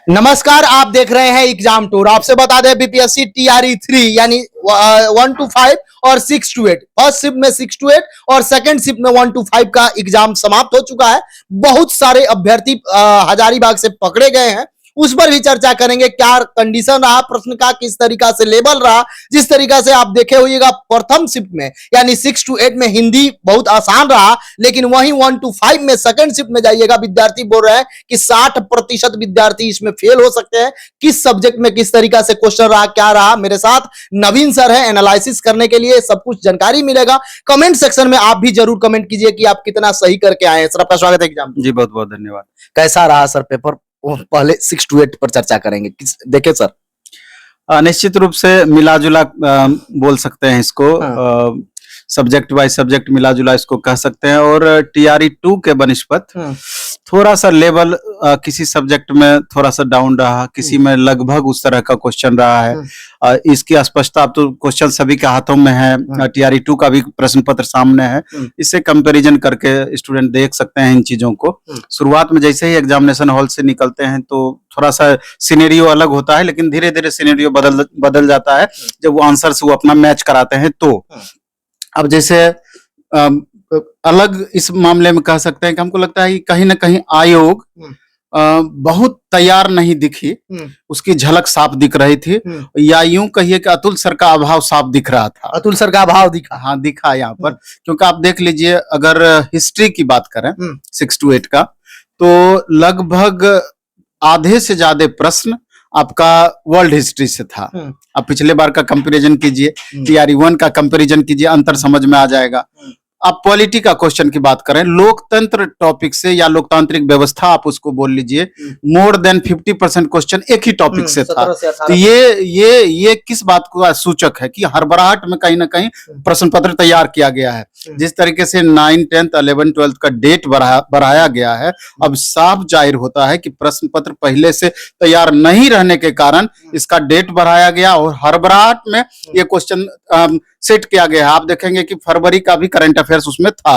नमस्कार, आप देख रहे हैं एग्जाम टूर। आपसे बता दें बीपीएससी टीआरई 3 यानी 1 to 5 और 6 to 8, फर्स्ट शिफ्ट में 6 to 8 और सेकंड शिफ्ट में 1 to 5 का एग्जाम समाप्त हो चुका है। बहुत सारे अभ्यर्थी हजारीबाग से पकड़े गए हैं, उस पर भी चर्चा करेंगे। क्या कंडीशन रहा प्रश्न का, किस तरीका से लेवल रहा। जिस तरीका से आप देखे होइएगा प्रथम शिफ्ट में यानी 6 to 8 में हिंदी बहुत आसान रहा, लेकिन वहीं 1 to 5 में सेकंड शिफ्ट में जाइएगा, विद्यार्थी बोल रहे हैं कि 60% विद्यार्थी इसमें फेल हो सकते हैं। किस सब्जेक्ट में किस तरीका से क्वेश्चन रहा, क्या रहा, मेरे साथ नवीन सर है एनालिसिस करने के लिए, सब कुछ जानकारी मिलेगा। कमेंट सेक्शन में आप भी जरूर कमेंट कीजिए कि आप कितना सही करके आए हैं। सर आपका स्वागत है एग्जाम। जी बहुत बहुत धन्यवाद। कैसा रहा सर पेपर? पहले 6 to 8 पर चर्चा करेंगे। देखे सर, निश्चित रूप से मिला जुला बोल सकते हैं इसको। हाँ। सब्जेक्ट बाय सब्जेक्ट मिला जुला इसको कह सकते हैं। और टीआरई 2 के बनस्पत थोड़ा सा लेवल किसी सब्जेक्ट में थोड़ा सा डाउन रहा, किसी में लगभग उस तरह का क्वेश्चन रहा है। इसकी स्पष्टता अब तो क्वेश्चन सभी के हाथों में है, टीआरई 2 का भी प्रश्न पत्र सामने है। इससे कंपैरिजन करके स्टूडेंट देख सकते हैं इन चीजों को। शुरुआत में जैसे ही एग्जामिनेशन हॉल से निकलते हैं तो थोड़ा सा सिनेरियो अलग होता है, लेकिन धीरे धीरे सिनेरियो बदल जाता है जब वो आंसर से वो अपना मैच कराते हैं। तो अब जैसे अलग इस मामले में कह सकते हैं कि हमको लगता है कि कहीं ना कहीं आयोग बहुत तैयार नहीं दिखी, उसकी झलक साफ दिख रही थी, या यूं कहिए कि अतुल सर का अभाव साफ दिख रहा था। अतुल सर का अभाव दिखा, हाँ दिखा यहाँ पर। क्योंकि आप देख लीजिए, अगर हिस्ट्री की बात करें 6 to 8 का, तो लगभग आधे से ज्यादा प्रश्न आपका वर्ल्ड हिस्ट्री से था। आप पिछले बार का कंपैरिजन कीजिए, टीआरई 1 का कंपैरिजन कीजिए, अंतर समझ में आ जाएगा। आप पॉलिटी का क्वेश्चन की बात करें, लोकतंत्र टॉपिक से या लोकतांत्रिक व्यवस्था आप उसको बोल लीजिए, मोर देन 50% क्वेश्चन एक ही टॉपिक से था। तो ये किस बात का सूचक है कि हड़बड़ाहट में कहीं ना कहीं प्रश्न पत्र तैयार किया गया है। जिस तरीके से 9, 10, 11, 12 का डेट बढ़ाया गया है, अब साफ जाहिर होता है कि प्रश्न पत्र पहले से तैयार नहीं रहने के कारण इसका डेट बढ़ाया गया और हड़बड़ाहट में ये क्वेश्चन सेट किया गया है। आप देखेंगे कि फरवरी का भी करंट अफेयर्स उसमें था,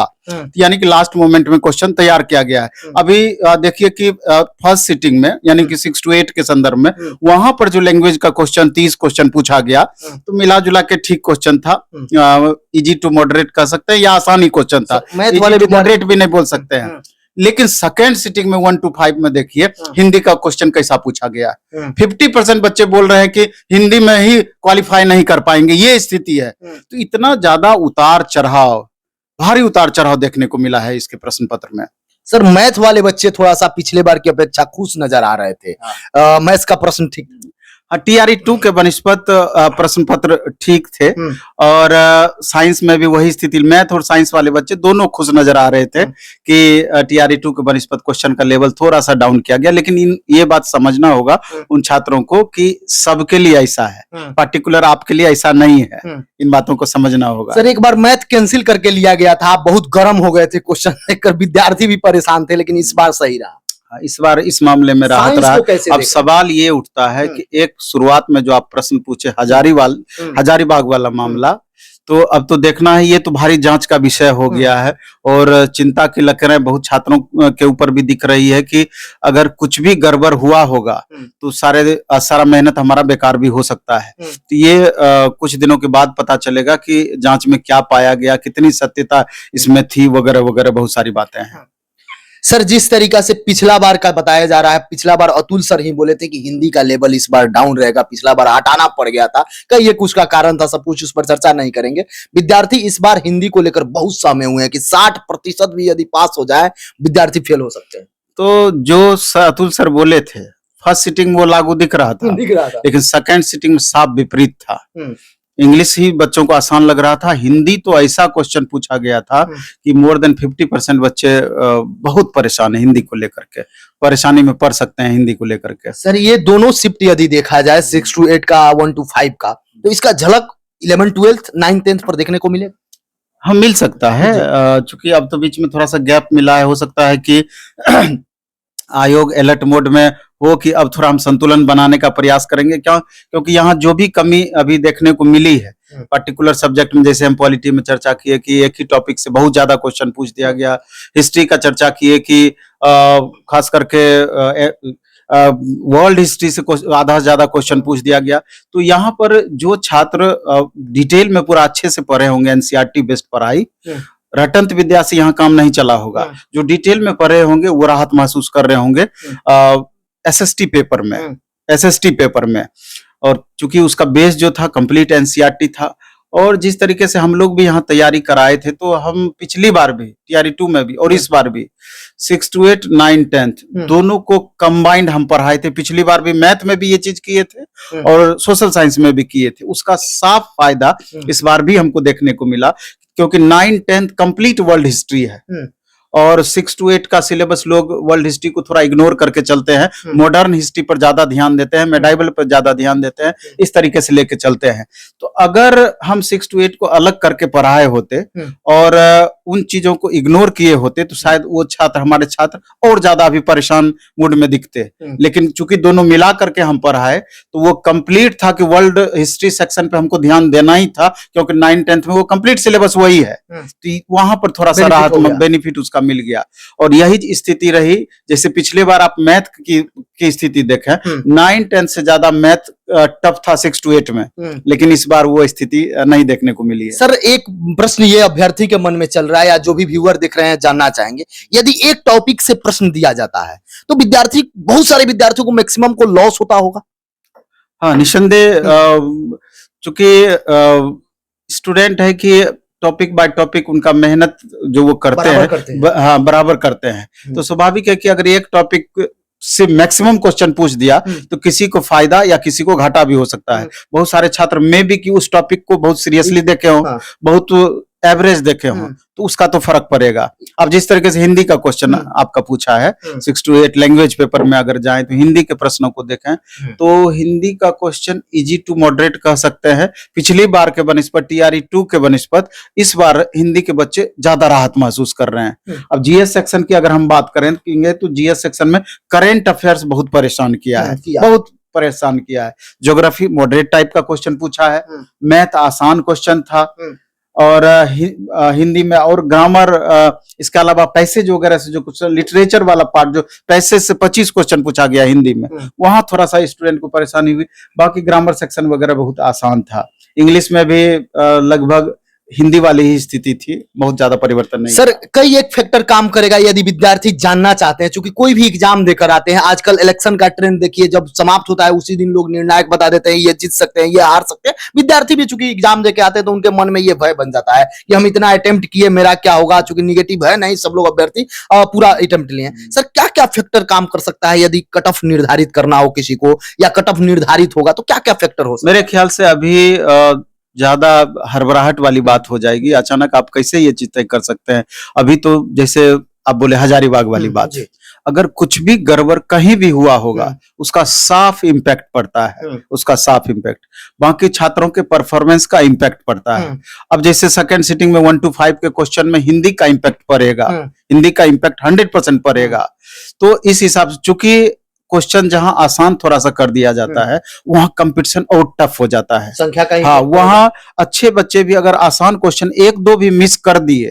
यानी कि लास्ट मोमेंट में क्वेश्चन तैयार किया गया है। अभी देखिए कि फर्स्ट सिटिंग में यानी कि 6 to 8 के संदर्भ में वहां पर जो लैंग्वेज का क्वेश्चन 30 क्वेश्चन पूछा गया, तो मिला जुला के ठीक क्वेश्चन था। इजी टू मॉडरेट कह सकते हैं या आसानी क्वेश्चन था, मॉडरेट भी नहीं बोल सकते हैं। लेकिन सेकेंड सिटिंग में 1 to 5 में देखिए हिंदी का क्वेश्चन कैसा पूछा गया। 50% बच्चे बोल रहे हैं कि हिंदी में ही क्वालिफाई नहीं कर पाएंगे, ये स्थिति है। तो इतना ज्यादा उतार चढ़ाव, भारी उतार चढ़ाव देखने को मिला है इसके प्रश्न पत्र में। सर मैथ वाले बच्चे थोड़ा सा पिछले बार की अपेक्षा खुश नजर आ रहे थे। मैथ्स का प्रश्न ठीक, टीआरई 2 के बनस्पत प्रश्न पत्र ठीक थे। और साइंस में भी वही स्थिति, मैथ और साइंस वाले बच्चे दोनों खुश नजर आ रहे थे कि टीआरई 2 के बनस्पत क्वेश्चन का लेवल थोड़ा सा डाउन किया गया। लेकिन ये बात समझना होगा उन छात्रों को कि सबके लिए ऐसा है, पर्टिकुलर आपके लिए ऐसा नहीं है। इन बातों को समझना होगा। सर एक बार मैथ कैंसिल करके लिया गया था, आप बहुत गर्म हो गए थे क्वेश्चन देखकर, विद्यार्थी भी परेशान थे, लेकिन इस बार सही रहा। इस बार इस मामले में राहत रहा। अब सवाल ये उठता है कि एक शुरुआत में जो आप प्रश्न पूछे हजारीबाग वाला मामला, तो अब तो देखना है, ये तो भारी जांच का विषय हो गया है। और चिंता की लकीरें बहुत छात्रों के ऊपर भी दिख रही है कि अगर कुछ भी गड़बड़ हुआ होगा तो सारा मेहनत हमारा बेकार भी हो सकता है। तो ये कुछ दिनों के बाद पता चलेगा कि जांच में क्या पाया गया, कितनी सत्यता इसमें थी, वगैरह वगैरह बहुत सारी बातें हैं। सर जिस तरीका से पिछला बार का बताया जा रहा है, पिछला बार अतुल सर ही बोले थे कि हिंदी का लेवल इस बार डाउन रहेगा, पिछला बार हटाना पड़ गया था, क्या ये कुछ का कारण था, सब कुछ उस पर चर्चा नहीं करेंगे। विद्यार्थी इस बार हिंदी को लेकर बहुत सहमे हुए हैं कि 60% भी यदि पास हो जाए विद्यार्थी फेल हो सकते हैं। तो जो अतुल सर बोले थे फर्स्ट सिटिंग वो लागू दिख रहा था, लेकिन सेकेंड सिटिंग में साफ विपरीत था। इंग्लिश ही बच्चों को आसान लग रहा था, हिंदी तो ऐसा क्वेश्चन पूछा गया था कि मोर देन 50% बच्चे बहुत परेशान है हिंदी को लेकर के, परेशानी में पड़ सकते हैं हिंदी को लेकर के। सर ये दोनों शिफ्ट यदि देखा जाए 6 to 8 का 1 to 5 का, तो इसका झलक 11, 12, 9, 10 पर देखने को मिलेगा। हाँ मिल सकता है, चूंकि अब तो बीच में थोड़ा सा गैप मिला है। हो सकता है कि आयोग अलर्ट मोड में हो कि अब थोड़ा हम संतुलन बनाने का प्रयास करेंगे। क्योंकि यहाँ जो भी कमी अभी देखने को मिली है पर्टिकुलर सब्जेक्ट में, जैसे हम पॉलिटी में चर्चा किए कि एक ही टॉपिक से बहुत ज्यादा क्वेश्चन पूछ दिया गया, हिस्ट्री का चर्चा किए कि खास करके वर्ल्ड हिस्ट्री से आधा से ज्यादा क्वेश्चन पूछ दिया गया। तो यहाँ पर जो छात्र डिटेल में पूरा अच्छे से पढ़े होंगे, एनसीईआरटी बेस्ड पढ़ाई, रटंत विद्या से यहाँ काम नहीं चला होगा। जो डिटेल में पढ़े होंगे वो राहत महसूस कर रहे होंगे एसएसटी पेपर में, एसएसटी पेपर में। और चूंकि उसका बेस जो था कंप्लीट एनसीईआरटी था, और जिस तरीके से हम लोग भी यहाँ तैयारी कराए थे, तो हम पिछली बार भी टीआरई 2 में भी और इस बार भी 6 to 8, 9, 10 दोनों को कंबाइंड हम पढ़ाए थे। पिछली बार भी मैथ में भी ये चीज किए थे और सोशल साइंस में भी किए थे। उसका साफ फायदा इस बार भी हमको देखने को मिला, क्योंकि 9, 10 कंप्लीट वर्ल्ड हिस्ट्री है और 6 to 8 का सिलेबस लोग वर्ल्ड हिस्ट्री को थोड़ा इग्नोर करके चलते हैं, मॉडर्न हिस्ट्री पर ज्यादा ध्यान देते हैं, मेडाइवल पर ज्यादा ध्यान देते हैं, इस तरीके से लेके चलते हैं। तो अगर हम 6 to 8 को अलग करके पढ़ाए होते और उन चीजों को इग्नोर किए होते, तो शायद वो छात्र, हमारे छात्र और ज्यादा अभी परेशान मूड में दिखते। लेकिन चूंकि दोनों मिला करके हम पढ़ाए, तो वो कंप्लीट था कि वर्ल्ड हिस्ट्री सेक्शन पे हमको ध्यान देना ही था, क्योंकि 9, 10 में वो कंप्लीट सिलेबस वही है। तो वहां पर थोड़ा सा राहत, बेनिफिट उसका मिल गया। और यही स्थिति रही, जैसे पिछले बार आप मैथ की स्थिति देखें, 9, 10 से ज्यादा मैथ टफ था 6 to 8 में, लेकिन इस बार वो स्थिति नहीं देखने को मिली है। सर, एक प्रश्न ये अभ्यर्थी के मन में चल रहा है, या जो भी व्यूअर दिख रहे हैं जानना चाहेंगे, यदि एक टॉपिक से प्रश्न दिया जाता है तो विद्यार्थी, बहुत सारे विद्यार्थियों को मैक्सिमम को लॉस होता होगा। हाँ, निसंदेह, चूंकि स्टूडेंट है कि टॉपिक बाय टॉपिक उनका मेहनत जो वो करते हैं, हाँ, बराबर करते हैं। तो स्वाभाविक है कि अगर एक टॉपिक से मैक्सिमम क्वेश्चन पूछ दिया तो किसी को फायदा या किसी को घाटा भी हो सकता है। बहुत सारे छात्र में भी कि उस टॉपिक को बहुत सीरियसली देखे हो, बहुत एवरेज देखे हो, तो उसका तो फर्क पड़ेगा। अब जिस तरीके से हिंदी का क्वेश्चन आपका पूछा है, 6 to 8 लैंग्वेज पेपर में अगर जाएं तो हिंदी के प्रश्नों को देखें, तो हिंदी का क्वेश्चन इजी टू मॉडरेट कह सकते हैं। पिछली बार के बनिस्पत, टीआरई 2 के बनिस्पत इस बार हिंदी के बच्चे ज्यादा राहत महसूस कर रहे हैं। अब जीएस सेक्शन की अगर हम बात करें तो जीएस सेक्शन में करेंट अफेयर्स बहुत परेशान किया है, बहुत परेशान किया है। ज्योग्राफी मॉडरेट टाइप का क्वेश्चन पूछा है, मैथ आसान क्वेश्चन था, और हिंदी में और ग्रामर, इसके अलावा पैसेज वगैरह से जो कुछ लिटरेचर वाला पार्ट, जो पैसेज से 25 क्वेश्चन पूछा गया हिंदी में, वहां थोड़ा सा स्टूडेंट को परेशानी हुई। बाकी ग्रामर सेक्शन वगैरह बहुत आसान था। इंग्लिश में भी लगभग हिंदी वाली ही स्थिति थी, बहुत ज्यादा परिवर्तन नहीं। सर, कई एक फैक्टर काम करेगा यदि विद्यार्थी जानना चाहते हैं, क्योंकि कोई भी एग्जाम देकर आते हैं। आजकल इलेक्शन का ट्रेंड देखिए, जब समाप्त होता है उसी दिन लोग निर्णायक बता देते हैं, ये जीत सकते हैं, ये हार सकते हैं। विद्यार्थी भी चूंकि एग्जाम देके आते हैं तो उनके मन में ये भय बन जाता है कि हम इतना अटेम्प्ट किए, मेरा क्या होगा। चूंकि निगेटिव है, नहीं सब लोग अभ्यर्थी पूरा अटेम्प्ट लिए। सर, क्या क्या फैक्टर काम कर सकता है यदि कट ऑफ निर्धारित करना हो किसी को, या कट ऑफ निर्धारित होगा तो क्या क्या फैक्टर हो सकता है? मेरे ख्याल से अभी ज्यादा हड़बड़ाहट वाली बात हो जाएगी। अचानक आप कैसे ये चीज तय कर सकते हैं? अभी तो जैसे आप बोले हजारीबाग वाली बात, अगर कुछ भी गड़बड़ कहीं भी हुआ होगा, उसका साफ इम्पैक्ट पड़ता है, उसका साफ इम्पैक्ट बाकी छात्रों के परफॉर्मेंस का इम्पैक्ट पड़ता है। अब जैसे सेकंड सिटिंग में 1 to 5 के क्वेश्चन में हिंदी का इम्पैक्ट पड़ेगा, हिंदी का इम्पैक्ट 100% पड़ेगा। तो इस हिसाब से, चूंकि क्वेश्चन जहां आसान थोड़ा सा कर दिया जाता है, वहां कंपटीशन और टफ हो जाता है, संख्या का। हाँ, वहां अच्छे बच्चे भी अगर आसान क्वेश्चन 1-2 भी मिस कर दिए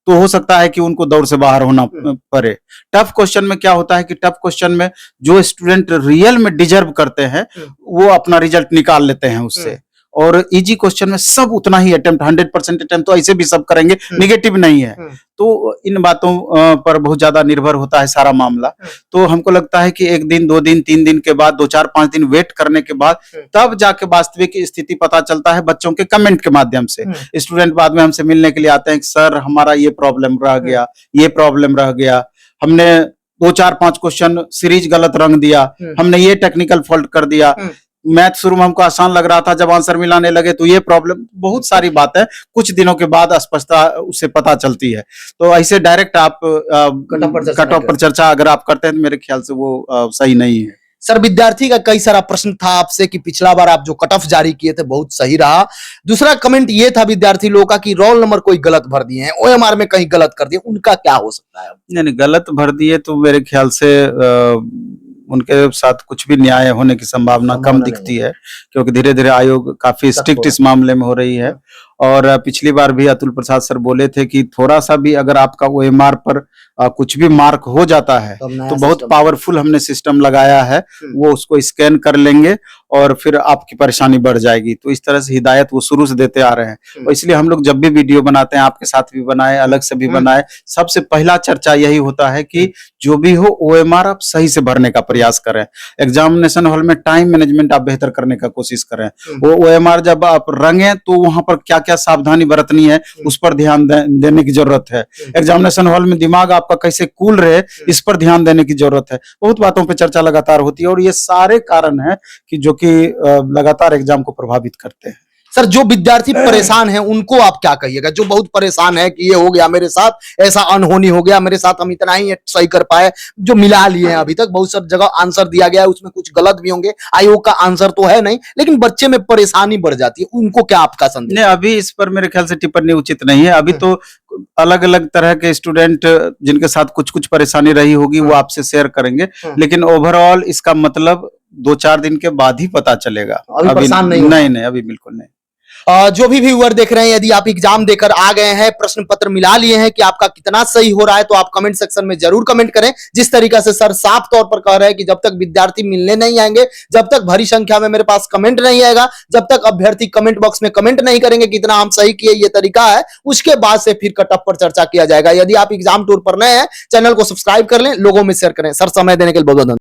तो हो सकता है कि उनको दौड़ से बाहर होना पड़े। टफ क्वेश्चन में क्या होता है कि टफ क्वेश्चन में जो स्टूडेंट रियल में डिजर्व करते हैं, वो अपना रिजल्ट निकाल लेते हैं उससे। और इजी क्वेश्चन में सब उतना ही अटेम्प्ट, 100% अटेम्प्ट तो ऐसे भी सब करेंगे, निगेटिव नहीं है। तो इन बातों पर बहुत ज्यादा निर्भर होता है सारा मामला। तो हमको लगता है कि 1 दिन, 2 दिन, 3 दिन के बाद, 2, 4, 5 दिन वेट करने के बाद तब जाके वास्तविक स्थिति पता चलता है बच्चों के कमेंट के माध्यम से। स्टूडेंट बाद में हमसे मिलने के लिए आते हैं कि सर हमारा ये प्रॉब्लम रह गया, ये प्रॉब्लम रह गया, हमने 2, 4, 5 क्वेश्चन सीरीज गलत रंग दिया, हमने ये टेक्निकल फॉल्ट कर दिया, मैथ शुरू में हमको आसान लग रहा था, जब आंसर मिलाने लगे तो ये प्रॉब्लम। बहुत सारी बातें कुछ दिनों के बाद स्पष्टता उससे पता चलती है। तो ऐसे डायरेक्ट आप कट ऑफ पर चर्चा अगर आप करते हैं तो मेरे ख्याल से वो सही नहीं है। सर, विद्यार्थी का कई सारा प्रश्न था आपसे कि पिछला बार आप जो कट ऑफ जारी किए थे बहुत सही रहा। दूसरा कमेंट ये था विद्यार्थी लोगों का कि रोल नंबर कोई गलत भर दिए हैं, ओएमआर में कहीं गलत कर दिए, उनका क्या हो सकता है? नहीं, गलत भर दिए तो मेरे ख्याल से उनके साथ कुछ भी न्याय होने की संभावना कम दिखती है, क्योंकि धीरे धीरे आयोग काफी स्ट्रिक्ट इस मामले में हो रही है। और पिछली बार भी अतुल प्रसाद सर बोले थे कि थोड़ा सा भी अगर आपका OMR पर कुछ भी मार्क हो जाता है तो बहुत पावरफुल हमने सिस्टम लगाया है, वो उसको स्कैन कर लेंगे और फिर आपकी परेशानी बढ़ जाएगी। तो इस तरह से हिदायत वो शुरू से देते आ रहे हैं और इसलिए हम लोग जब भी वीडियो बनाते हैं, आपके साथ भी बनाए, अलग से भी बनाए, सबसे पहला चर्चा यही होता है कि जो भी हो OMR आप सही से भरने का प्रयास करें। एग्जामिनेशन हॉल में टाइम मैनेजमेंट आप बेहतर करने का कोशिश करें। वो OMR जब आप रंगे तो वहां पर क्या क्या सावधानी बरतनी है उस पर ध्यान देने की जरूरत है। एग्जामिनेशन हॉल में दिमाग आपका कैसे कूल रहे इस पर ध्यान देने की जरूरत है। बहुत बातों पर चर्चा लगातार होती है और ये सारे कारण हैं कि जो कि लगातार एग्जाम को प्रभावित करते हैं। सर, जो विद्यार्थी परेशान हैं उनको आप क्या कहिएगा, जो बहुत परेशान है कि ये हो गया मेरे साथ, ऐसा अनहोनी हो गया मेरे साथ, हम इतना ही सही कर पाए, जो मिला लिए हैं अभी तक, बहुत सब जगह आंसर दिया गया है, उसमें कुछ गलत भी होंगे, आयोग का आंसर तो है नहीं, लेकिन बच्चे में परेशानी बढ़ जाती है, उनको क्या आपका संदेश? नहीं, अभी इस पर मेरे ख्याल से टिप्पणी उचित नहीं है। अभी तो अलग अलग तरह के स्टूडेंट जिनके साथ कुछ कुछ परेशानी रही होगी वो आपसे शेयर करेंगे, लेकिन ओवरऑल इसका मतलब 2-4 दिन के बाद ही पता चलेगा। अभी परेशान नहीं, अभी बिल्कुल नहीं। जो भी व्यूअर देख रहे हैं, यदि आप एग्जाम देकर आ गए हैं, प्रश्न पत्र मिला लिए हैं कि आपका कितना सही हो रहा है, तो आप कमेंट सेक्शन में जरूर कमेंट करें। जिस तरीका से सर साफ तौर पर कह रहे हैं कि जब तक विद्यार्थी मिलने नहीं आएंगे, जब तक भारी संख्या में मेरे पास कमेंट नहीं आएगा, जब तक अभ्यर्थी कमेंट बॉक्स में कमेंट नहीं करेंगे कितना हम सही किए, ये तरीका है, उसके बाद से फिर कट ऑफ पर चर्चा किया जाएगा। यदि आप एग्जाम टूर पर नए हैं, चैनल को सब्सक्राइब कर लें, लोगों में शेयर करें। सर, समय देने के लिए बहुत बहुत धन्यवाद।